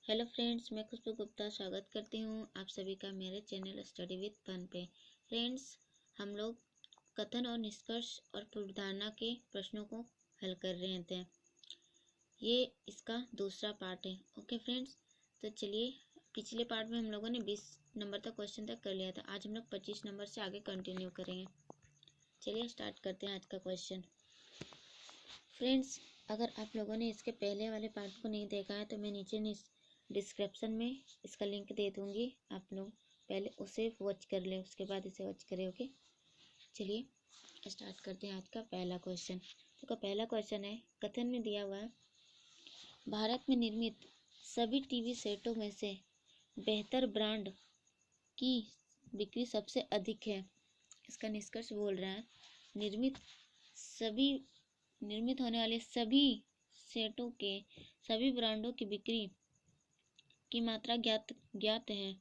Hello friends, मैं खुशबू गुप्ता स्वागत करती हूँ आप सभी का मेरे चैनल स्टडी विद फन पे। फ्रेंड्स, हम लोग कथन और निष्कर्ष और पूर्वधारणा के प्रश्नों को हल कर रहे थे। ये इसका दूसरा पार्ट है। ओके फ्रेंड्स, तो चलिए, पिछले पार्ट में हम लोगों ने 20 नंबर तक क्वेश्चन तक कर लिया था। आज हम लोग 25 नंबर से आगे कंटिन्यू करेंगे। चलिए स्टार्ट करते हैं आज का क्वेश्चन। फ्रेंड्स, अगर आप लोगों ने इसके पहले वाले पार्ट को नहीं देखा है तो मैं नीचे डिस्क्रिप्शन में इसका लिंक दे दूँगी। आप लोग पहले उसे वॉच कर लें, उसके बाद इसे वॉच करें। ओके, चलिए स्टार्ट करते हैं आज का पहला क्वेश्चन। तो पहला क्वेश्चन है, कथन में दिया हुआ है, भारत में निर्मित सभी टीवी सेटों में से बेहतर ब्रांड की बिक्री सबसे अधिक है। इसका निष्कर्ष बोल रहा है, निर्मित होने वाले सभी सेटों के सभी ब्रांडों की बिक्री की मात्रा ज्ञात है।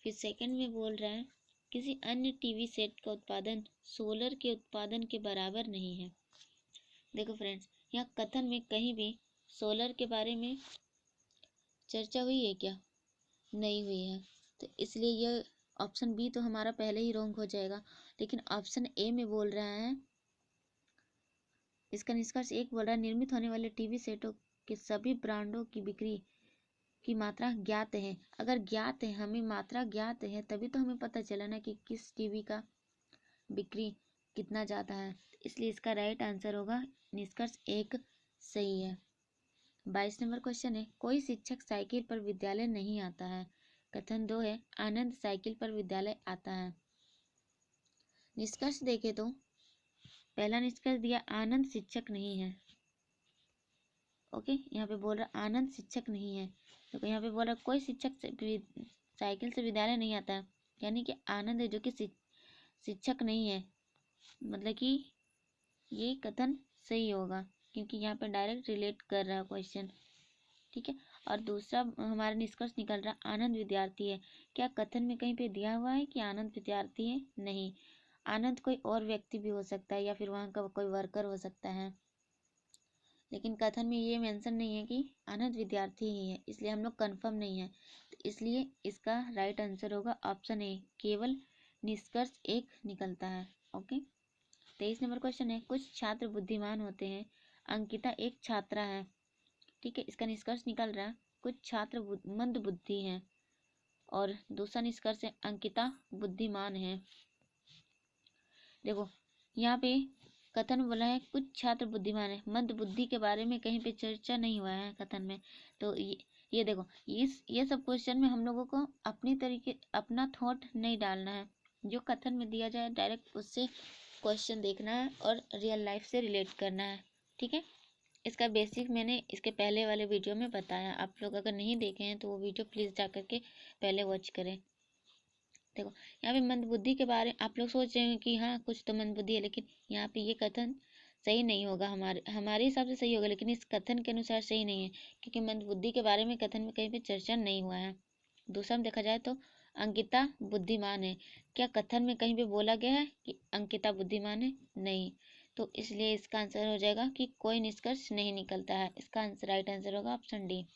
फिर सेकंड में बोल रहा है, किसी अन्य टीवी सेट का उत्पादन सोलर के उत्पादन के बराबर नहीं है। देखो फ्रेंड्स, यहाँ कथन में कहीं भी सोलर के बारे में चर्चा हुई है क्या? नहीं हुई है। तो इसलिए यह ऑप्शन बी तो हमारा पहले ही रॉन्ग हो जाएगा। लेकिन ऑप्शन ए में बोल रहा है, इसका निष्कर्ष एक बोल रहा है, निर्मित होने वाले टीवी सेटों के सभी ब्रांडों की बिक्री की मात्रा ज्ञात है। अगर ज्ञात है, हमें मात्रा ज्ञात है, तभी तो हमें पता चला ना कि किस टीवी का बिक्री कितना ज़्यादा है। इसलिए इसका राइट आंसर होगा निष्कर्ष एक सही है। 22 नंबर क्वेश्चन है, कोई शिक्षक साइकिल पर विद्यालय नहीं आता है। कथन 2 है, आनंद साइकिल पर विद्यालय आता है। निष्कर्ष देखे तो पहला निष्कर्ष दिया, आनंद शिक्षक नहीं है। ओके, यहाँ पे बोल रहा आनंद शिक्षक नहीं है। तो यहाँ पे बोल रहा कोई शिक्षक साइकिल से विद्यालय नहीं आता है, यानी कि आनंद है जो कि शिक्षक नहीं है। मतलब कि ये कथन सही होगा, क्योंकि यहाँ पे डायरेक्ट रिलेट कर रहा है क्वेश्चन। ठीक है, और दूसरा हमारा निष्कर्ष निकल रहा आनंद विद्यार्थी है। क्या कथन में कहीं पे दिया हुआ है कि आनंद विद्यार्थी है? नहीं, आनंद कोई और व्यक्ति भी हो सकता है या फिर वहाँ का कोई वर्कर हो सकता है, लेकिन कथन में ये मेंशन नहीं है कि आनंद विद्यार्थी ही है, इसलिए हम लोग कंफर्म नहीं है। तो इसलिए इसका राइट आंसर होगा ऑप्शन ए, केवल निष्कर्ष एक निकलता है। ओके, 23 नंबर क्वेश्चन है, कुछ छात्र बुद्धिमान होते हैं, अंकिता एक छात्रा है। ठीक है, इसका निष्कर्ष निकल रहा है, कुछ छात्र मंद बुद्धि हैं, और दूसरा निष्कर्ष है अंकिता बुद्धिमान है। देखो यहाँ पे कथन बोला है कुछ छात्र बुद्धिमान है, मंद बुद्धि के बारे में कहीं पे चर्चा नहीं हुआ है कथन में। तो ये देखो, ये सब क्वेश्चन में हम लोगों को अपना थॉट नहीं डालना है। जो कथन में दिया जाए डायरेक्ट उससे क्वेश्चन देखना है और रियल लाइफ से रिलेट करना है। ठीक है, इसका बेसिक मैंने इसके पहले वाले वीडियो में बताया। आप लोग अगर नहीं देखे हैं तो वो वीडियो प्लीज़ जा करके पहले वॉच करें। देखो यहाँ पे मंदबुद्धि के बारे आप लोग सोच रहे हैं कि हाँ कुछ तो मंदबुद्धि है, लेकिन यहाँ पे ये कथन सही नहीं होगा। हमारे हिसाब से सही होगा, लेकिन इस कथन के अनुसार सही नहीं है, क्योंकि मंदबुद्धि के बारे में कथन में कहीं पे चर्चा नहीं हुआ है। दूसरा में देखा जाए तो अंकिता बुद्धिमान है, क्या कथन में कहीं पे बोला गया है कि अंकिता बुद्धिमान है? नहीं। तो इसलिए इसका आंसर हो जाएगा कि कोई निष्कर्ष नहीं निकलता है। इसका आंसर राइट आंसर होगा ऑप्शन डी।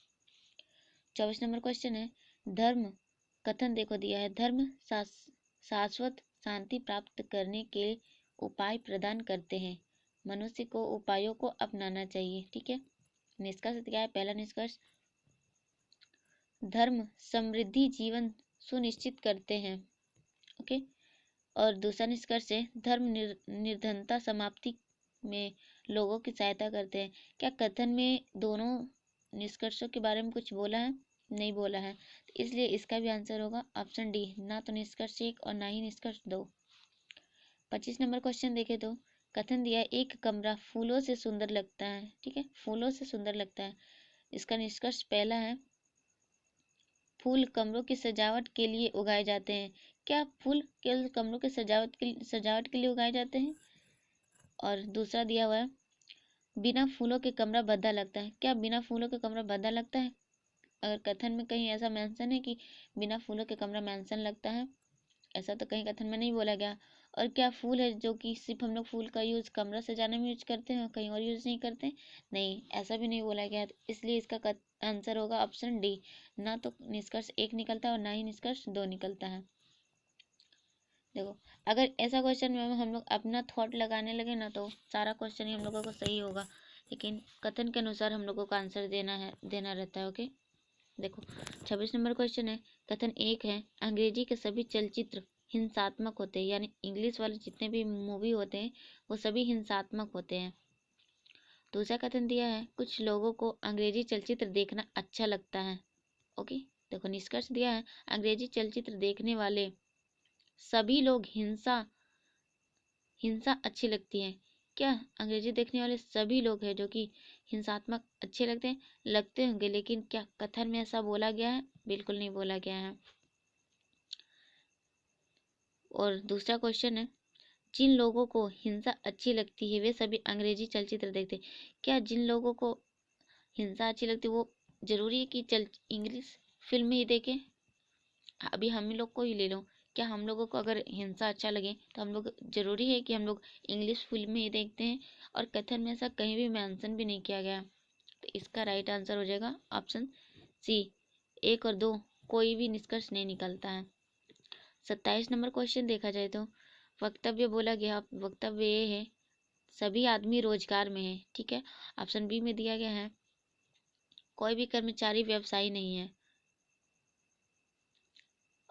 24 नंबर क्वेश्चन है, धर्म कथन देखो दिया है, धर्म शाश्वत शांति प्राप्त करने के उपाय प्रदान करते हैं, मनुष्य को उपायों को अपनाना चाहिए। ठीक है, निष्कर्ष क्या है? पहला निष्कर्ष, धर्म समृद्धि जीवन सुनिश्चित करते हैं। ओके, और दूसरा निष्कर्ष है, धर्म निर्धनता समाप्ति में लोगों की सहायता करते हैं। क्या कथन में दोनों निष्कर्षों के बारे में कुछ बोला है? नहीं बोला है, तो इसलिए इसका भी आंसर होगा ऑप्शन डी, ना तो निष्कर्ष एक और ना ही निष्कर्ष दो। 25 नंबर क्वेश्चन देखे तो कथन दिया है, एक कमरा फूलों से सुंदर लगता है। ठीक है, फूलों से सुंदर लगता है। इसका निष्कर्ष पहला है, फूल कमरों की सजावट के लिए उगाए जाते हैं। क्या फूल केवल कमरों की सजावट के लिए उगाए जाते हैं? और दूसरा दिया हुआ है, बिना फूलों के कमरा भद्दा लगता है। क्या बिना फूलों के कमरा भद्दा लगता है? अगर कथन में कहीं ऐसा मेंशन है कि बिना फूलों के कमरा मेंशन लगता है, ऐसा तो कहीं कथन में नहीं बोला गया। और क्या फूल है जो कि सिर्फ हम लोग फूल का यूज़ कमरा सजाने में यूज करते हैं, कहीं और यूज़ नहीं करते? नहीं, ऐसा भी नहीं बोला गया है। इसलिए इसका आंसर होगा ऑप्शन डी। ना तो निष्कर्ष 1 निकलता है और ना ही निष्कर्ष 2 निकलता है। देखो, अगर ऐसा क्वेश्चन में हम लोग अपना थॉट लगाने लगे ना तो सारा क्वेश्चन ही हम लोगों को सही होगा, लेकिन कथन के अनुसार हम लोगों को आंसर देना रहता है। ओके, देखो 26 नंबर क्वेश्चन है। कथन 1 है, अंग्रेजी के सभी चलचित्र हिंसात्मक होते हैं, यानी इंग्लिश वाले जितने भी मूवी होते हैं वो सभी हिंसात्मक होते हैं। दूसरा कथन दिया है, कुछ लोगों को अंग्रेजी चलचित्र देखना अच्छा लगता है। ओके, देखो निष्कर्ष दिया है, अंग्रेजी चलचित्र देखने वाले सभी लोग हिंसा अच्छी लगती है। क्या अंग्रेजी देखने वाले सभी लोग हैं जो कि हिंसात्मक अच्छे लगते होंगे, लेकिन क्या कथन में ऐसा बोला गया है? बिल्कुल नहीं बोला गया है। और दूसरा क्वेश्चन है, जिन लोगों को हिंसा अच्छी लगती है वे सभी अंग्रेजी चलचित्र देखते हैं। क्या जिन लोगों को हिंसा अच्छी लगती है वो जरूरी है कि इंग्लिश फिल्म ही देखें? अभी हम लोग को ही ले लो, क्या हम लोगों को अगर हिंसा अच्छा लगे तो हम लोग जरूरी है कि हम लोग इंग्लिश फिल्म ही देखते हैं? और कथन में ऐसा कहीं भी मेंशन भी नहीं किया गया, तो इसका राइट आंसर हो जाएगा ऑप्शन सी। 1 और 2 कोई भी निष्कर्ष नहीं निकलता है। 27 नंबर क्वेश्चन देखा जाए तो वक्तव्य बोला गया, वक्तव्य ये है, सभी आदमी रोजगार में है। ठीक है, ऑप्शन बी में दिया गया है, कोई भी कर्मचारी व्यवसायी नहीं है।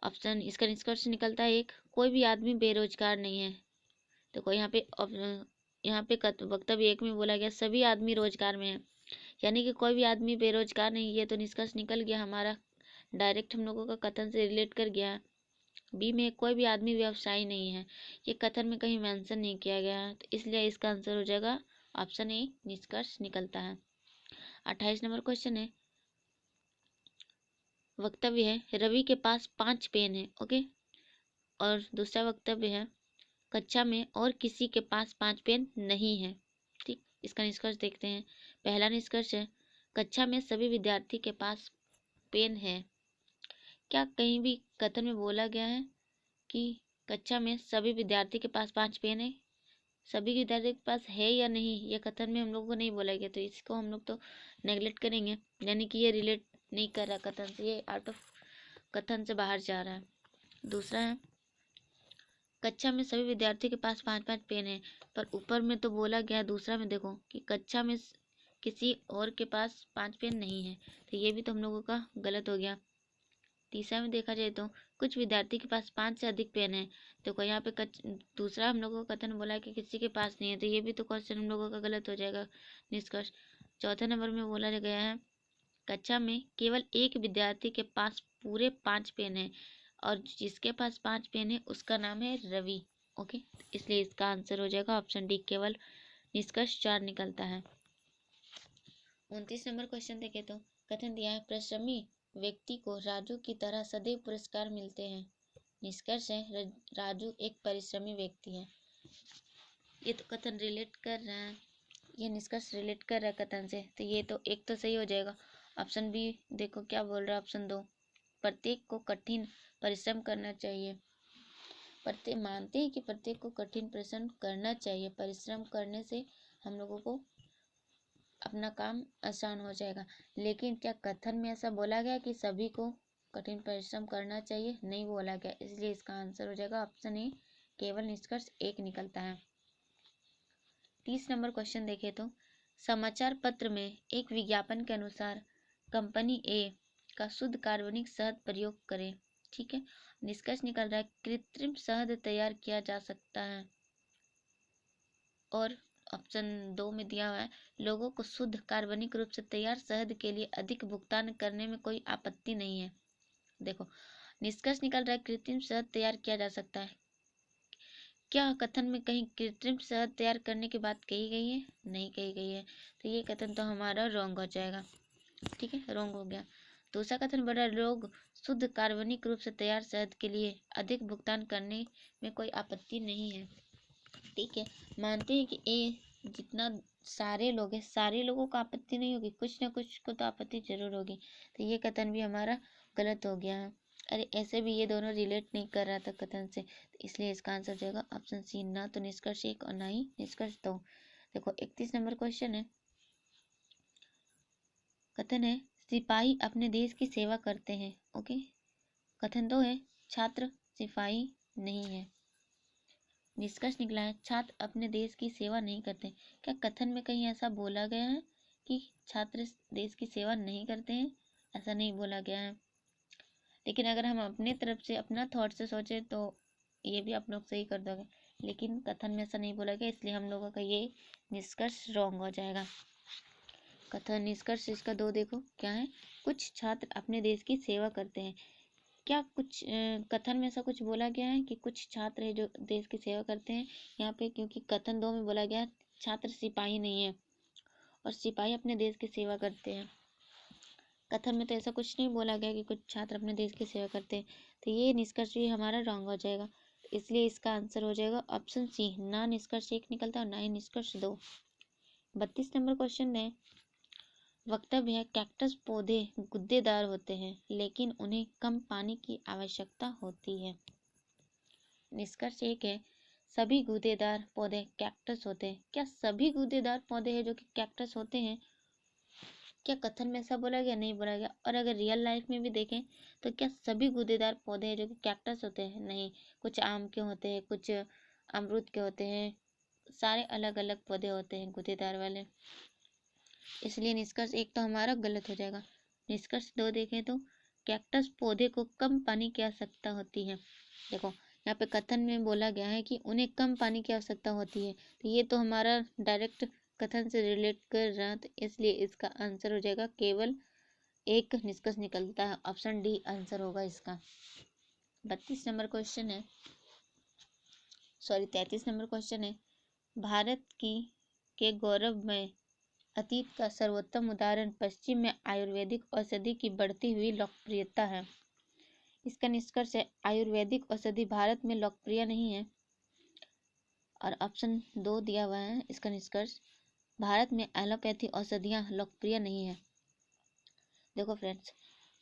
ऑप्शन इसका निष्कर्ष निकलता है एक, कोई भी आदमी बेरोजगार नहीं है। देखो यहाँ पे वक्तव्य 1 में बोला गया सभी आदमी रोजगार में है, यानी कि कोई भी आदमी बेरोजगार नहीं है, तो निष्कर्ष निकल गया हमारा, डायरेक्ट हम लोगों का कथन से रिलेट कर गया। बी में कोई भी आदमी व्यवसायी नहीं है, ये कथन में कहीं मेंशन नहीं किया गया है, तो इसलिए इसका आंसर हो जाएगा ऑप्शन ए, निष्कर्ष निकलता है। 28 नंबर क्वेश्चन है, वक्तव्य है, रवि के पास 5 पेन है। ओके, और दूसरा वक्तव्य है, कक्षा में और किसी के पास 5 पेन नहीं है। ठीक, इसका निष्कर्ष देखते हैं। पहला निष्कर्ष है, कक्षा में सभी विद्यार्थी के पास पेन है। क्या कहीं भी कथन में बोला गया है कि कक्षा में सभी विद्यार्थी के पास 5 पेन है? सभी विद्यार्थी के पास है या नहीं, ये कथन में हम लोगों को नहीं बोला गया, तो इसको हम लोग तो नेगलेक्ट करेंगे, यानी कि ये रिलेट नहीं कर रहा कथन से, ये आउट ऑफ कथन से बाहर जा रहा है। दूसरा है, कक्षा में सभी विद्यार्थी के पास 5-5 पेन है, पर ऊपर में तो बोला गया दूसरा में देखो कि कक्षा में किसी और के पास 5 पेन नहीं है, तो ये भी तो हम लोगों का गलत हो गया। तीसरा में देखा जाए तो कुछ विद्यार्थी के पास 5 से अधिक पेन है, तो यहाँ पे दूसरा हम लोगों का कथन बोला है कि किसी के पास नहीं है, तो ये भी तो क्वेश्चन हम लोगों का गलत हो जाएगा निष्कर्ष। चौथे नंबर में बोला गया है, कक्षा में केवल एक विद्यार्थी के पास पूरे 5 पेन है, और जिसके पास 5 पेन है उसका नाम है रवि। ओके, इसलिए इसका आंसर हो जाएगा ऑप्शन डी, केवल निष्कर्ष 4 निकलता है। 29 नंबर क्वेश्चन देखे तो कथन दिया है, परिश्रमी व्यक्ति को राजू की तरह सदैव पुरस्कार मिलते हैं। निष्कर्ष है, राजू एक परिश्रमी व्यक्ति है। ये तो कथन रिलेट कर रहा है, ये निष्कर्ष रिलेट कर रहा है कथन से, तो ये तो एक तो सही हो जाएगा। ऑप्शन बी देखो क्या बोल रहा है, ऑप्शन 2, प्रत्येक को कठिन परिश्रम करना चाहिए। प्रत्येक मानते हैं कि प्रत्येक को कठिन परिश्रम करना चाहिए, परिश्रम करने से हम लोगों को अपना काम आसान हो जाएगा, लेकिन क्या कथन में ऐसा बोला गया कि सभी को कठिन परिश्रम करना चाहिए? नहीं बोला गया, इसलिए इसका आंसर हो जाएगा ऑप्शन ए, केवल निष्कर्ष 1 निकलता है। 30 नंबर क्वेश्चन देखें तो समाचार पत्र में एक विज्ञापन के अनुसार कंपनी ए का शुद्ध कार्बनिक शहद प्रयोग करें। ठीक है, निष्कर्ष निकल रहा है, कृत्रिम शहद तैयार किया जा सकता है। और ऑप्शन 2 में दिया हुआ है, लोगों को शुद्ध कार्बनिक रूप से तैयार शहद के लिए अधिक भुगतान करने में कोई आपत्ति नहीं है। देखो निष्कर्ष निकल रहा है, कृत्रिम शहद तैयार किया जा सकता है। क्या कथन में कहीं कृत्रिम शहद तैयार करने की बात कही गई है? नहीं कही गई है, तो ये कथन तो हमारा रॉन्ग हो जाएगा। ठीक है, रॉन्ग हो गया। दूसरा कथन बड़ा, लोग शुद्ध कार्बनिक रूप से तैयार शहद के लिए अधिक भुगतान करने में कोई आपत्ति नहीं है। ठीक है, मानते हैं कि ए जितना सारे लोग हैं, सारे लोगों को आपत्ति नहीं होगी, कुछ ना कुछ को तो आपत्ति जरूर होगी, तो ये कथन भी हमारा गलत हो गया है। अरे ऐसे भी ये दोनों रिलेट नहीं कर रहा था कथन से, तो इसलिए इसका आंसर हो जाएगा ऑप्शन सी, ना तो निष्कर्ष 1 और ना ही निष्कर्ष 2। देखो 31 नंबर क्वेश्चन है, कथन है सिपाही अपने देश की सेवा करते हैं। ओके, कथन 2 है छात्र सिपाही नहीं है। निष्कर्ष निकला है छात्र अपने देश की सेवा नहीं करते। क्या कथन में कहीं ऐसा बोला गया है कि छात्र देश की सेवा नहीं करते हैं? ऐसा नहीं बोला गया है, लेकिन अगर हम अपनी तरफ से अपना थॉट से सोचे तो ये भी आप लोग सही कर दोगे, लेकिन कथन में ऐसा नहीं बोला गया, इसलिए हम लोगों का ये निष्कर्ष रॉन्ग हो जाएगा। कथन निष्कर्ष इसका 2 देखो क्या है, कुछ छात्र अपने देश की सेवा करते हैं। क्या कुछ कथन में ऐसा कुछ बोला गया है कि कुछ छात्र है जो देश की सेवा करते हैं यहाँ पे? क्योंकि कथन 2 में बोला गया है छात्र सिपाही नहीं है और सिपाही अपने देश की सेवा करते हैं। कथन में तो ऐसा कुछ नहीं बोला गया कि कुछ छात्र अपने देश की सेवा करते हैं, तो ये निष्कर्ष भी हमारा रॉन्ग हो जाएगा। इसलिए इसका आंसर हो जाएगा ऑप्शन सी, ना निष्कर्ष 1 निकलता और ना ही निष्कर्ष 2। 32 नंबर क्वेश्चन है, वक्तव्य है कैक्टस पौधे गुद्देदार होते हैं लेकिन उन्हें कम पानी की आवश्यकता होती है। निष्कर्ष 1 है सभी गूदेदार पौधे कैक्टस होते हैं। क्या सभी गूदेदार पौधे हैं जो कि कैक्टस होते हैं? क्या कथन में ऐसा बोला गया? नहीं बोला गया। और अगर रियल लाइफ में भी देखें तो क्या सभी गूदेदार पौधे हैं जो कि कैक्टस होते हैं? नहीं, कुछ आम के होते हैं, कुछ अमरूद के होते हैं, सारे अलग अलग पौधे होते हैं गूदेदार वाले। इसलिए निष्कर्ष 1 तो हमारा गलत हो जाएगा। निष्कर्ष 2 देखें तो कैक्टस पौधे को कम पानी की आवश्यकता होती है। देखो यहाँ पे कथन में बोला गया है कि उन्हें कम पानी की आवश्यकता होती है, तो ये तो हमारा डायरेक्ट कथन से रिलेट कर रहा है, तो इसलिए इसका आंसर हो जाएगा केवल एक निष्कर्ष निकलता है, ऑप्शन डी आंसर होगा इसका। 32 नंबर क्वेश्चन है, 33 नंबर क्वेश्चन है, भारत की के गौरवमय अतीत का सर्वोत्तम उदाहरण पश्चिम में आयुर्वेदिक औषधि की बढ़ती हुई लोकप्रियता है। इसका निष्कर्ष है आयुर्वेदिक औषधि भारत में लोकप्रिय नहीं है, और ऑप्शन 2 दिया हुआ है इसका निष्कर्ष, भारत में एलोपैथी औषधियाँ लोकप्रिय नहीं है। देखो फ्रेंड्स,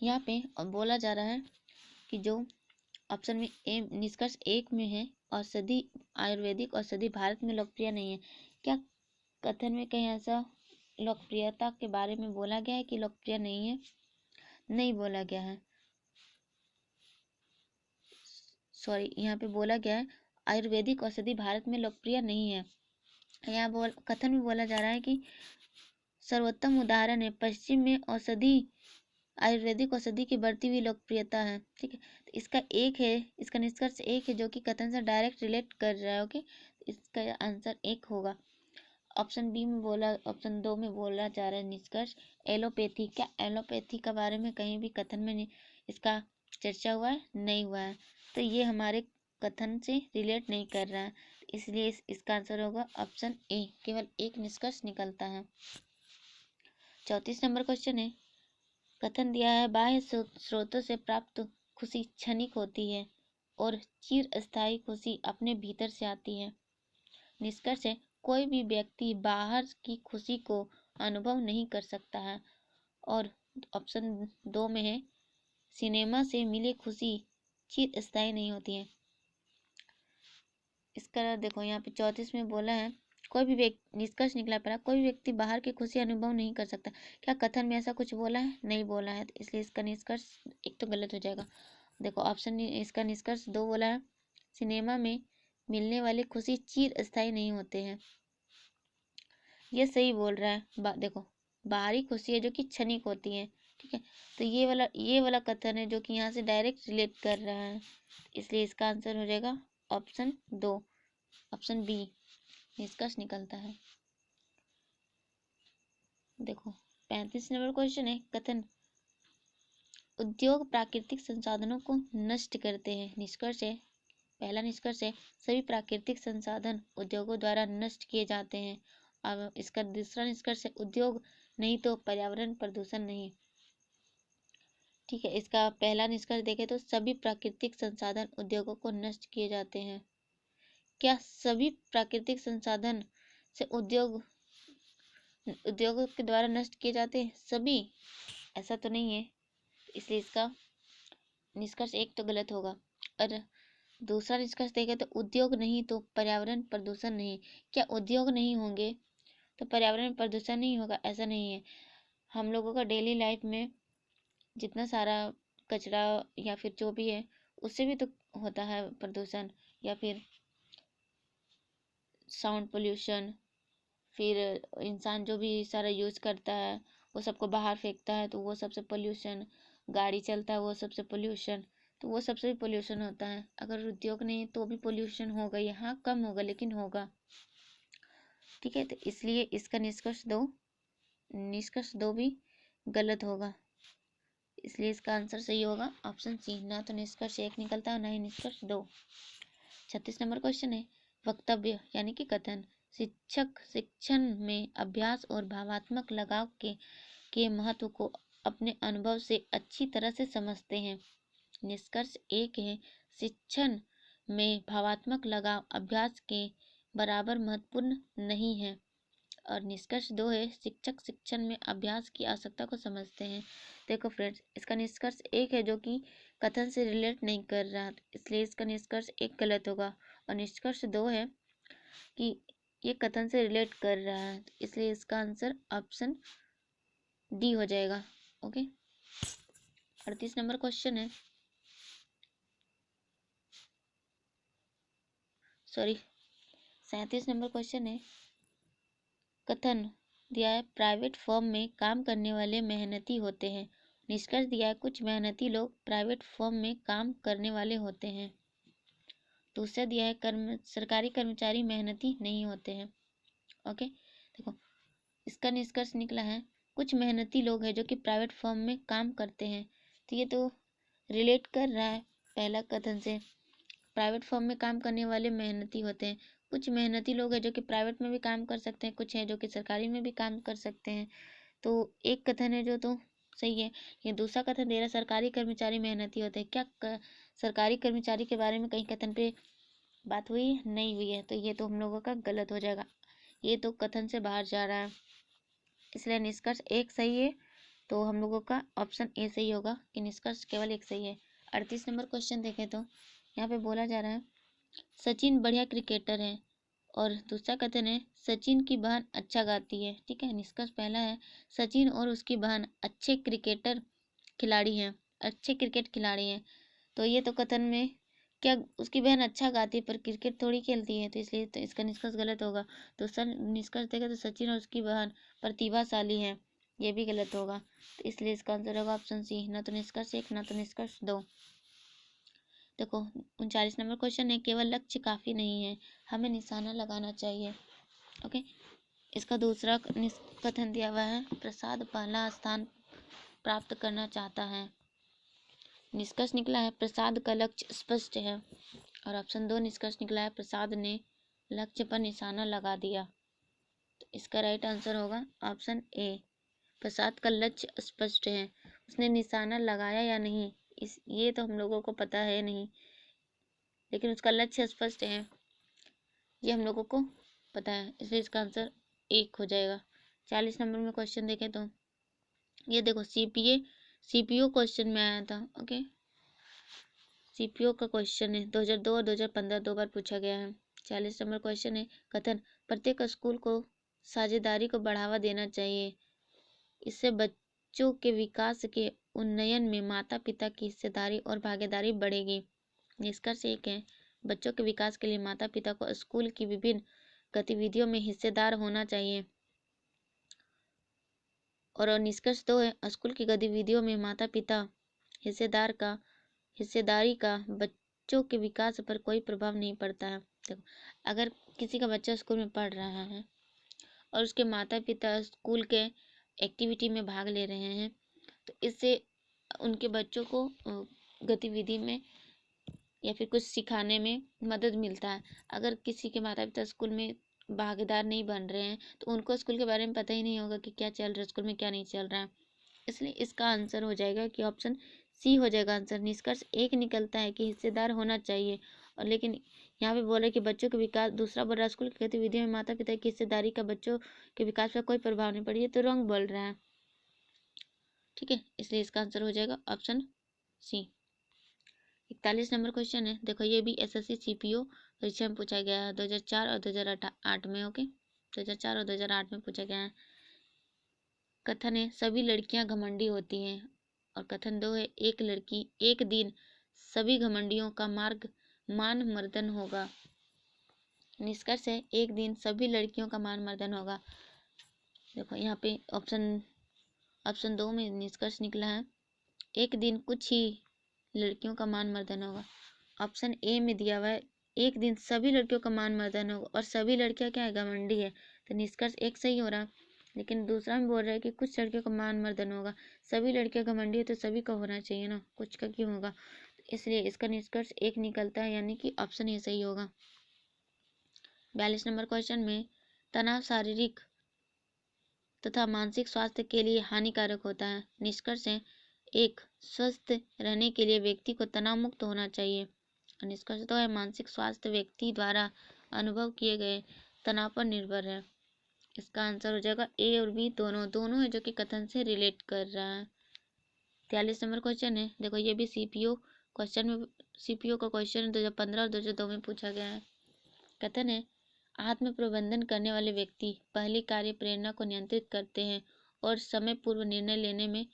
यहाँ पे बोला जा रहा है कि जो ऑप्शन में ए निष्कर्ष 1 में है औषधि आयुर्वेदिक औषधि भारत में लोकप्रिय नहीं है, क्या कथन में कहीं ऐसा लोकप्रियता के बारे में बोला गया है कि लोकप्रिय नहीं है? नहीं बोला गया है। सॉरी, यहाँ पे बोला गया है आयुर्वेदिक औषधि भारत में लोकप्रिय नहीं है। यहाँ कथन में बोला जा रहा है कि सर्वोत्तम उदाहरण है पश्चिम में औषधि आयुर्वेदिक औषधि की बढ़ती हुई लोकप्रियता है। ठीक है, तो इसका एक है, इसका निष्कर्ष 1 है जो कि कथन से डायरेक्ट रिलेट कर रहा है। ओके, इसका आंसर 1 होगा। ऑप्शन बी में बोला, ऑप्शन 2 में बोला जा रहा है निष्कर्ष एलोपैथी। क्या एलोपैथी के बारे में कहीं भी कथन में इसका चर्चा हुआ है? नहीं हुआ है, तो ये हमारे कथन से रिलेट नहीं कर रहा है, इसलिए इसका आंसर होगा ऑप्शन ए, केवल एक निष्कर्ष निकलता है। 34 नंबर क्वेश्चन है, कथन दिया है बाह्य स्रोतों से प्राप्त खुशी क्षणिक होती है और चिर अस्थायी खुशी अपने भीतर से आती है। निष्कर्ष है कोई भी व्यक्ति बाहर की खुशी को अनुभव नहीं कर सकता है, और ऑप्शन 2 में है सिनेमा से मिली खुशी चिर स्थायी नहीं होती है। इसका देखो यहाँ पे 34 में बोला है कोई भी व्यक्ति, निष्कर्ष निकला पड़ा कोई भी व्यक्ति बाहर की खुशी अनुभव नहीं कर सकता। क्या कथन में ऐसा कुछ बोला है? नहीं बोला है, तो इसलिए इसका निष्कर्ष एक तो गलत हो जाएगा। देखो ऑप्शन इसका निष्कर्ष 2 बोला है सिनेमा में मिलने वाली खुशी चिर स्थायी नहीं होते हैं, ये सही बोल रहा है। देखो बाहरी खुशी है जो कि क्षणिक होती है। ठीक है, तो ये वाला कथन है जो कि यहाँ से डायरेक्ट रिलेट कर रहा है, इसलिए इसका आंसर हो जाएगा ऑप्शन 2, ऑप्शन बी निष्कर्ष निकलता है। देखो 35 नंबर क्वेश्चन है, कथन उद्योग प्राकृतिक संसाधनों को नष्ट करते हैं। निष्कर्ष है, पहला निष्कर्ष है सभी प्राकृतिक संसाधन उद्योगों द्वारा नष्ट किए जाते हैं। अब इसका दूसरा निष्कर्ष है उद्योग नहीं तो पर्यावरण प्रदूषण नहीं। ठीक है, इसका पहला निष्कर्ष देखें तो सभी प्राकृतिक संसाधन उद्योगों को नष्ट किए जाते हैं। क्या सभी प्राकृतिक संसाधन से उद्योगों के द्वारा नष्ट किए जाते हैं? सभी ऐसा तो नहीं है, इसलिए इसका निष्कर्ष एक तो गलत होगा। और दूसरा निष्कर्ष देखें तो उद्योग नहीं तो पर्यावरण प्रदूषण नहीं। क्या उद्योग नहीं होंगे तो पर्यावरण प्रदूषण नहीं होगा? ऐसा नहीं है। हम लोगों का डेली लाइफ में जितना सारा कचरा या फिर जो भी है उससे भी तो होता है प्रदूषण, या फिर साउंड पोल्यूशन, फिर इंसान जो भी सारा यूज करता है वो सबको बाहर फेंकता है तो वो सबसे पोल्यूशन, गाड़ी चलता है वो सबसे पोल्यूशन, तो वो सबसे भी पोल्यूशन होता है। अगर उद्योग नहीं तो भी पोल्यूशन होगा, यहाँ कम होगा लेकिन होगा। ठीक है, तो इसलिए इसका निष्कर्ष दो भी गलत होगा। इसलिए इसका आंसर सही होगा ऑप्शन सी। ना तो निष्कर्ष एक निकलता है ना ही निष्कर्ष दो। 36 नंबर क्वेश्चन है, वक्तव्य यानी कि कथन। शिक्षक शिक्षण में अभ्यास और भावात्मक लगाव के महत्व को अपने अनुभव से अच्छी तरह से समझते हैं। निष्कर्ष एक है, शिक्षण में भावात्मक लगाव अभ्यास के बराबर महत्वपूर्ण नहीं है। और निष्कर्ष दो है, शिक्षक शिक्षण में अभ्यास की आवश्यकता को समझते हैं। देखो फ्रेंड्स, इसका निष्कर्ष एक है जो कि कथन से रिलेट नहीं कर रहा, इसलिए इसका निष्कर्ष एक गलत होगा। और निष्कर्ष दो है कि ये कथन से रिलेट कर रहा है, इसलिए इसका आंसर ऑप्शन डी हो जाएगा। ओके, 38 नंबर क्वेश्चन है, सॉरी 37 नंबर क्वेश्चन है, कथन दिया है प्राइवेट फर्म में काम करने वाले मेहनती होते हैं। निष्कर्ष दिया है कुछ मेहनती लोग प्राइवेट फर्म में काम करने वाले होते हैं। दूसरा दिया है सरकारी कर्मचारी मेहनती नहीं होते हैं। ओके, देखो इसका निष्कर्ष निकला है कुछ मेहनती लोग हैं जो कि प्राइवेट फर्म में काम करते हैं, तो ये तो रिलेट कर रहा है पहला कथन से। प्राइवेट फर्म में काम करने वाले मेहनती होते हैं, कुछ मेहनती लोग हैं जो कि प्राइवेट में भी काम कर सकते हैं, कुछ हैं जो कि सरकारी में भी काम कर सकते हैं, तो एक कथन है जो तो सही है। ये दूसरा कथन दे रहा सरकारी कर्मचारी मेहनती होते हैं। क्या सरकारी कर्मचारी के बारे में कहीं कथन पे बात हुई है? नहीं हुई है, तो ये तो हम लोगों का गलत हो जाएगा, ये तो कथन से बाहर जा रहा है, इसलिए निष्कर्ष एक सही है। तो हम लोगों का ऑप्शन ए सही होगा कि निष्कर्ष केवल एक सही है। 38 नंबर क्वेश्चन देखें तो यहाँ पे बोला जा रहा है सचिन बढ़िया क्रिकेटर है, और दूसरा कथन है सचिन की बहन अच्छा गाती है। ठीक है, निष्कर्ष पहला है सचिन और उसकी बहन अच्छे खिलाड़ी हैं, अच्छे क्रिकेट खिलाड़ी हैं, तो ये तो कथन में क्या उसकी बहन अच्छा गाती है पर क्रिकेट थोड़ी खेलती है, तो इसलिए तो इसका निष्कर्ष गलत होगा। दूसरा निष्कर्ष देखें तो सचिन और उसकी बहन प्रतिभाशाली है, ये भी गलत होगा, तो इसलिए इसका आंसर होगा ऑप्शन सी। ना तो निष्कर्ष एक ना तो निष्कर्ष दो। देखो 39 नंबर क्वेश्चन है, केवल लक्ष्य काफ़ी नहीं है, हमें निशाना लगाना चाहिए। ओके, इसका दूसरा कथन दिया हुआ है प्रसाद पहला स्थान प्राप्त करना चाहता है। निष्कर्ष निकला है प्रसाद का लक्ष्य स्पष्ट है, और ऑप्शन दो निष्कर्ष निकला है प्रसाद ने लक्ष्य पर निशाना लगा दिया, तो इसका राइट आंसर होगा ऑप्शन ए, प्रसाद का लक्ष्य स्पष्ट है। उसने निशाना लगाया या नहीं ये तो हम लोगों को पता है नहीं, लेकिन उसका लक्ष्य स्पष्ट है ये हम लोगों को पता है, इसलिए इसका आंसर एक हो जाएगा। 40 नंबर में क्वेश्चन देखें तो ये देखो सीपीओ क्वेश्चन में आया था। ओके, सीपीओ का क्वेश्चन है 2002 और 2015 दो बार पूछा गया है। 40 नंबर क्वेश्चन है कथन प्रत्येक स्कूल को साझेदारी को बढ़ावा देना चाहिए, इससे बच्चों के विकास के उन्नयन में माता पिता की हिस्सेदारी और भागीदारी बढ़ेगी। निष्कर्ष एक है बच्चों के विकास के लिए माता पिता को स्कूल की विभिन्न गतिविधियों में हिस्सेदार होना चाहिए। और निष्कर्ष दो है स्कूल की गतिविधियों में माता पिता हिस्सेदारी का बच्चों के विकास पर कोई प्रभाव नहीं पड़ता है। देखो अगर किसी का बच्चा स्कूल में पढ़ रहा है और उसके माता पिता स्कूल के एक्टिविटी में भाग ले रहे हैं, तो इससे उनके बच्चों को गतिविधि में या फिर कुछ सिखाने में मदद मिलता है। अगर किसी के माता पिता स्कूल में भागीदार नहीं बन रहे हैं तो उनको स्कूल के बारे में पता ही नहीं होगा कि क्या चल रहा है स्कूल में, क्या नहीं चल रहा है, इसलिए इसका आंसर हो जाएगा कि ऑप्शन सी हो जाएगा आंसर। निष्कर्ष एक निकलता है कि हिस्सेदार होना चाहिए, और लेकिन यहाँ पे बोल रहे कि बच्चों के विकास दूसरा बोल रहा है स्कूल की गतिविधियों में माता पिता की हिस्सेदारी का बच्चों के विकास पर कोई प्रभाव नहीं पड़ी, तो रॉन्ग बोल रहा है। ठीक है, इसलिए इसका आंसर हो जाएगा ऑप्शन सी। 41 नंबर क्वेश्चन है, देखो ये भी एसएससी सीपीओ परीक्षा में पूछा गया है 2004 और 2008 में। ओके, 2004 और 2008 में पूछा गया है। कथन है सभी लड़कियां घमंडी होती हैं, और कथन 2 है एक लड़की एक दिन सभी घमंडियों का मान मर्दन होगा। निष्कर्ष है एक दिन सभी लड़कियों का मान मर्दन होगा। देखो यहाँ पे ऑप्शन 2 में निष्कर्ष निकला है एक दिन कुछ ही लड़कियों का मान मर्दन होगा। ऑप्शन ए में दिया हुआ है एक दिन सभी लड़कियों का मान मर्दन होगा, और सभी लड़कियां क्या है, घमंडी है, तो निष्कर्ष एक सही हो रहा है। लेकिन दूसरा में बोल रहा है कि कुछ लड़कियों का मान मर्दन होगा, सभी लड़कियां घमंडी है तो सभी का होना चाहिए ना, कुछ का क्यों होगा, इसलिए इसका निष्कर्ष एक निकलता है, यानी कि ऑप्शन ए सही होगा। 42 नंबर क्वेश्चन में तनाव शारीरिक तथा मानसिक स्वास्थ्य के लिए हानिकारक होता है। निष्कर्ष है एक स्वस्थ रहने के लिए व्यक्ति को तनाव मुक्त होना चाहिए, और निष्कर्ष तो है मानसिक स्वास्थ्य व्यक्ति द्वारा अनुभव किए गए तनाव पर निर्भर है। इसका आंसर हो जाएगा ए और बी, दोनों है जो कि कथन से रिलेट कर रहा है। 43 नंबर क्वेश्चन है, देखो ये भी सीपीओ का क्वेश्चन है 2015 और 2002 में पूछा गया है। कथन है आत्म प्रबंधन करने वाले व्यक्ति पहली कार्य प्रेरणा को नियंत्रित करते हैं और समय पूर्व निर्णय लेने में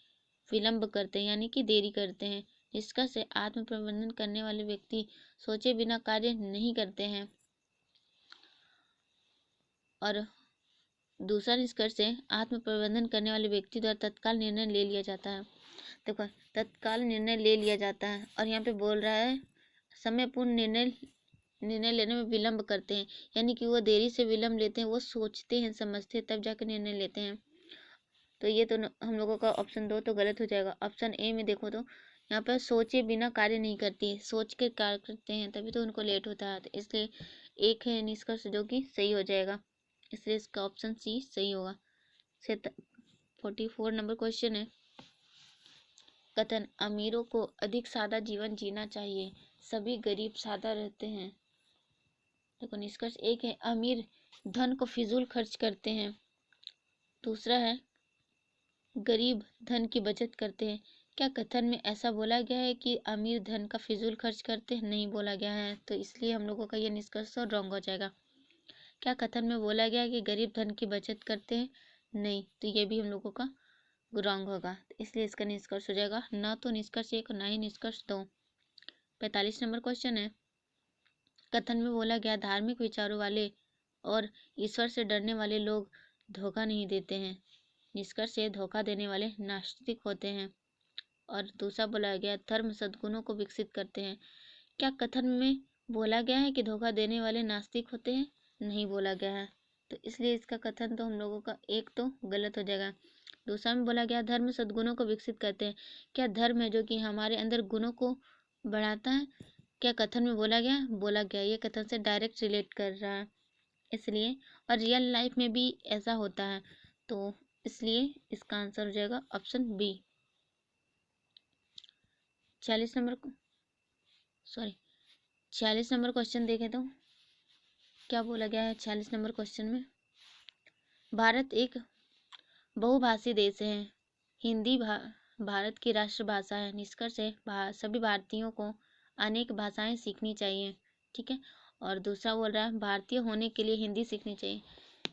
विलंब करते हैं, यानी कि देरी करते हैं। निष्कर्ष है आत्म प्रबंधन करने वाले व्यक्ति सोचे बिना कार्य नहीं करते हैं। और दूसरा निष्कर्ष है आत्म प्रबंधन करने वाले व्यक्ति द्वारा तत्काल निर्णय ले लिया जाता है। देखो तत्काल निर्णय ले लिया जाता है, और यहाँ पे बोल रहा है समय पूर्ण निर्णय लेने में विलंब करते हैं, यानी कि वो देरी से विलंब लेते हैं, वो सोचते हैं समझते हैं तब जाकर निर्णय लेते हैं। तो ये तो हम लोगों का ऑप्शन 2 तो गलत हो जाएगा। ऑप्शन ए में देखो तो यहाँ पर सोचे बिना कार्य नहीं करती, सोच के कार्य करते हैं तभी तो उनको लेट होता है, तो इसलिए एक है निष्कर्ष जो कि सही हो जाएगा, इसलिए इसका ऑप्शन सी सही होगा। 44 नंबर क्वेश्चन है कथन अमीरों को अधिक सादा जीवन जीना चाहिए, सभी गरीब सादा रहते हैं। देखो निष्कर्ष एक है अमीर धन को फिजूल खर्च करते हैं, दूसरा है गरीब धन की बचत करते हैं। क्या कथन में ऐसा बोला गया है कि अमीर धन का फिजूल खर्च करते हैं? नहीं बोला गया है, तो इसलिए हम लोगों का ये निष्कर्ष तो रॉन्ग हो जाएगा। क्या कथन में बोला गया है कि गरीब धन की बचत करते हैं? नहीं, तो ये भी हम लोगों का रॉन्ग होगा, इसलिए इसका निष्कर्ष हो जाएगा ना तो निष्कर्ष 1 ना ही निष्कर्ष 2। 45 नंबर क्वेश्चन है कथन में बोला गया धार्मिक विचारों वाले और ईश्वर से डरने वाले लोग धोखा नहीं देते हैं। निष्कर्ष से धोखा देने वाले नास्तिक होते हैं। और दूसरा बोला गया धर्म सद्गुणों को विकसित करते हैं। क्या कथन में बोला गया है कि धोखा देने वाले नास्तिक होते हैं? नहीं बोला गया है, तो इसलिए इसका कथन तो हम लोगों का एक तो गलत हो जाएगा। दूसरा में बोला गया धर्म सद्गुणों को विकसित करते हैं। क्या धर्म है जो कि हमारे अंदर गुणों को बढ़ाता है? क्या कथन में बोला गया ये कथन से डायरेक्ट रिलेट कर रहा है, इसलिए और रियल लाइफ में भी ऐसा होता है, तो इसलिए इसका आंसर हो जाएगा ऑप्शन बी। 46 नंबर क्वेश्चन देखें तो क्या बोला गया है 46 नंबर क्वेश्चन में भारत एक बहुभाषी देश है, हिंदी भारत की राष्ट्रभाषा है। निष्कर्ष है सभी भारतीयों को अनेक भाषाएं सीखनी चाहिए, ठीक है। और दूसरा बोल रहा है भारतीय होने के लिए हिंदी सीखनी चाहिए।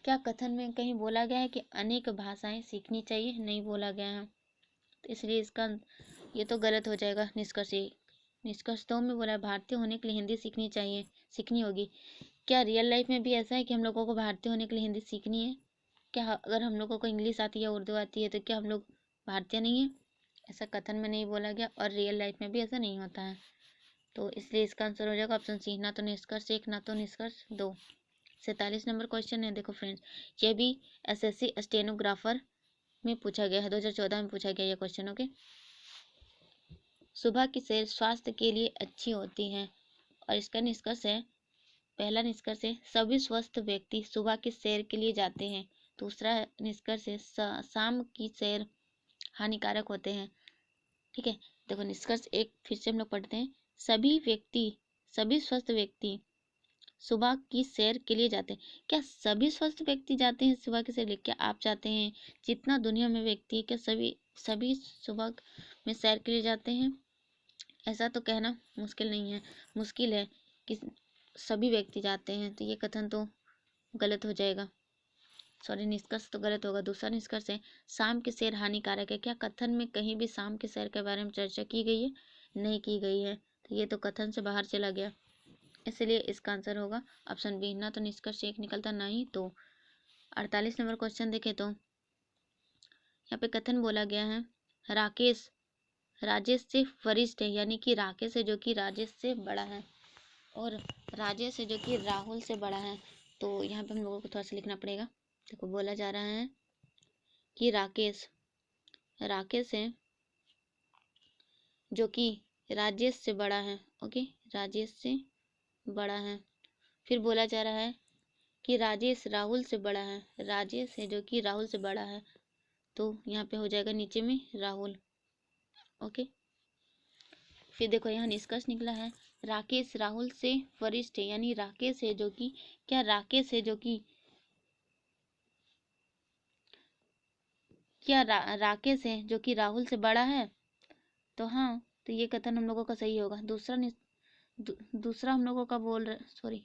क्या कथन में कहीं बोला गया है कि अनेक भाषाएं सीखनी चाहिए? नहीं बोला गया है, तो इसलिए इसका ये तो गलत हो जाएगा। निष्कर्ष 2 में बोला है भारतीय होने के लिए हिंदी सीखनी होगी। क्या रियल लाइफ में भी ऐसा है कि हम लोगों को भारतीय होने के लिए हिंदी सीखनी है? क्या अगर हम लोगों को इंग्लिश आती है उर्दू आती है तो क्या हम लोग भारतीय नहीं है? ऐसा कथन में नहीं बोला गया, और रियल लाइफ में भी ऐसा नहीं होता है, तो इसलिए इसका आंसर हो जाएगा ऑप्शन सी, ना तो निष्कर्ष 1 ना तो निष्कर्ष 2। 47 नंबर क्वेश्चन है, देखो फ्रेंड्स ये भी एसएससी स्टेनोग्राफर में पूछा गया है, 2014 में पूछा गया ये क्वेश्चन। ओके, सुबह की सैर स्वास्थ्य के लिए अच्छी होती है, और इसका निष्कर्ष है पहला निष्कर्ष है सभी स्वस्थ व्यक्ति सुबह की सैर के लिए जाते हैं। दूसरा निष्कर्ष है शाम की सैर हानिकारक होते हैं, ठीक है। देखो निष्कर्ष 1 फिर से हम लोग पढ़ते हैं सभी स्वस्थ व्यक्ति सुबह की सैर के लिए जाते हैं। क्या सभी स्वस्थ व्यक्ति जाते हैं सुबह की सैर? क्या आप जाते हैं? जितना दुनिया में व्यक्ति है क्या सभी सुबह में सैर के लिए जाते हैं? ऐसा तो कहना मुश्किल नहीं है, मुश्किल है कि सभी व्यक्ति जाते हैं, तो ये कथन तो गलत हो जाएगा। सॉरी, निष्कर्ष तो गलत होगा। दूसरा निष्कर्ष है शाम की सैर हानिकारक है। क्या कथन में कहीं भी शाम की सैर के बारे में चर्चा की गई है? नहीं की गई है, तो ये तो कथन से बाहर चला गया, इसलिए इसका आंसर होगा ऑप्शन बी। ना तो निष्कर्ष एक निकलता, ना ही दो। 48 नंबर क्वेश्चन देखें तो यहाँ पे कथन बोला गया है राकेश राजेश से वरिष्ठ है, यानी कि राकेश है जो कि राजेश से बड़ा है और राजेश है जो कि राहुल से बड़ा है। तो यहाँ पे हम लोगों को थोड़ा सा लिखना पड़ेगा। देखो बोला जा रहा है कि राकेश राकेश है जो कि राजेश से बड़ा है। ओके, राजेश से बड़ा है। फिर बोला जा रहा है कि राजेश राहुल से बड़ा है। राजेश है जो कि राहुल से बड़ा है, तो यहाँ पे हो जाएगा नीचे में राहुल। ओके, फिर देखो यहाँ निष्कर्ष निकला है राकेश राहुल से वरिष्ठ है, यानी राकेश है जो कि राकेश है जो कि राकेश है जो कि राहुल से बड़ा है। तो हाँ, तो ये कथन हम लोगों का सही होगा। दूसरा हम लोगों का बोल रहे, सॉरी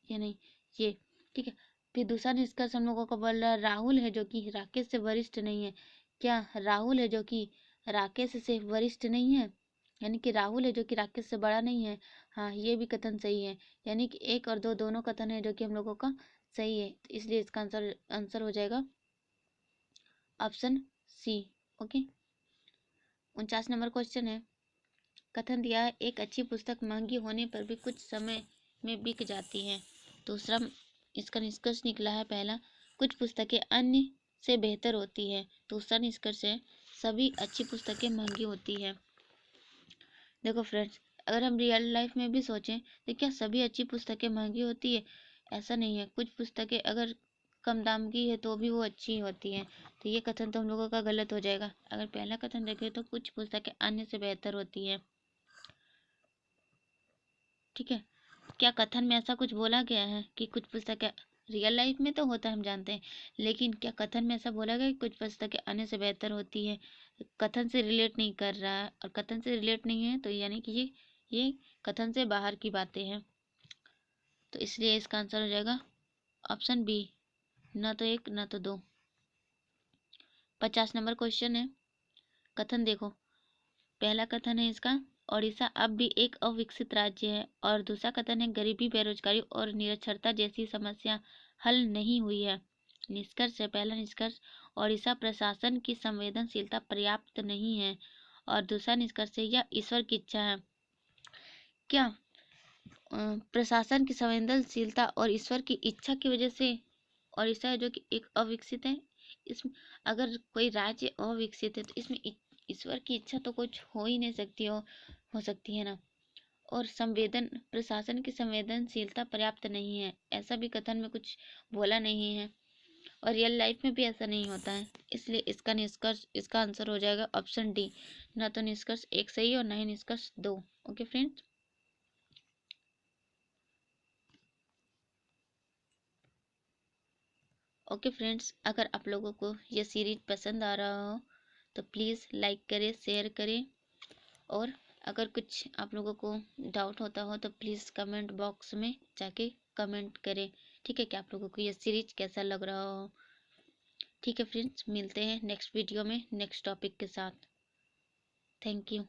ये नहीं, ये ठीक है। फिर दूसरा निष्कर्ष हम लोगों का बोल रहा है राहुल है जो कि राकेश से वरिष्ठ नहीं है। क्या राहुल है जो कि राकेश से वरिष्ठ नहीं है, यानी कि राहुल है जो कि राकेश से बड़ा नहीं है। हाँ, ये भी कथन सही है, यानी कि एक और दो दोनों कथन है जो कि हम लोगों का सही है, तो इसलिए इसका आंसर हो जाएगा option C. Okay, 49 number question है कथन दिया है एक अच्छी पुस्तक महंगी होने पर भी कुछ समय में बिक जाती है। दूसरा इसका निष्कर्ष निकला है पहला, कुछ पुस्तकें अन्य से बेहतर होती है। दूसरा निष्कर्ष है सभी अच्छी पुस्तकें महंगी होती है। देखो फ्रेंड्स, अगर हम रियल लाइफ में भी सोचें तो क्या सभी अच्छी पुस्तकें महंगी होती है? ऐसा नहीं है। कुछ पुस्तकें अगर कम दाम की है तो भी वो अच्छी होती हैं, तो ये कथन तो हम लोगों का गलत हो जाएगा। अगर पहला कथन देखें तो कुछ पुस्तकें अन्य से बेहतर होती हैं, ठीक है। क्या कथन में ऐसा कुछ बोला गया है कि कुछ पुस्तकें, रियल लाइफ में तो होता है हम जानते हैं, लेकिन क्या कथन में ऐसा बोला गया कि कुछ पुस्तकें अन्य से बेहतर होती है? कथन से रिलेट नहीं कर रहा है, और कथन से रिलेट नहीं है तो यानी कि ये कथन से बाहर की बातें हैं, तो इसलिए इसका आंसर हो जाएगा ऑप्शन बी, ना तो एक ना तो दो। 50 नंबर क्वेश्चन है कथन देखो, पहला कथन है इसका ओडिशा अब भी एक अविकसित राज्य है, और दूसरा कथन है गरीबी बेरोजगारी और निरक्षरता जैसी समस्या हल नहीं हुई है। निष्कर्ष है, पहला निष्कर्ष ओडिशा प्रशासन की संवेदनशीलता पर्याप्त नहीं है, और दूसरा निष्कर्ष है यह ईश्वर की इच्छा है। क्या प्रशासन की संवेदनशीलता और ईश्वर की इच्छा की वजह से ओडिशा जो कि एक अविकसित है, इसमें अगर कोई राज्य अविकसित है तो इसमें ईश्वर की इच्छा तो कुछ हो ही नहीं सकती, हो सकती है ना। और प्रशासन की संवेदनशीलता पर्याप्त नहीं है, ऐसा भी कथन में कुछ बोला नहीं है, और रियल लाइफ में भी ऐसा नहीं होता है, इसलिए इसका आंसर हो जाएगा ऑप्शन डी। ना तो निष्कर्ष एक सही और ना ही निष्कर्ष दो। ओके फ्रेंड्स, अगर आप लोगों को यह सीरीज पसंद आ रहा हो तो प्लीज़ लाइक करें, शेयर करें, और अगर कुछ आप लोगों को डाउट होता हो तो प्लीज़ कमेंट बॉक्स में जाके कमेंट करें, ठीक है। कि आप लोगों को यह सीरीज कैसा लग रहा हो, ठीक है फ्रेंड्स। मिलते हैं नेक्स्ट वीडियो में नेक्स्ट टॉपिक के साथ। Thank you.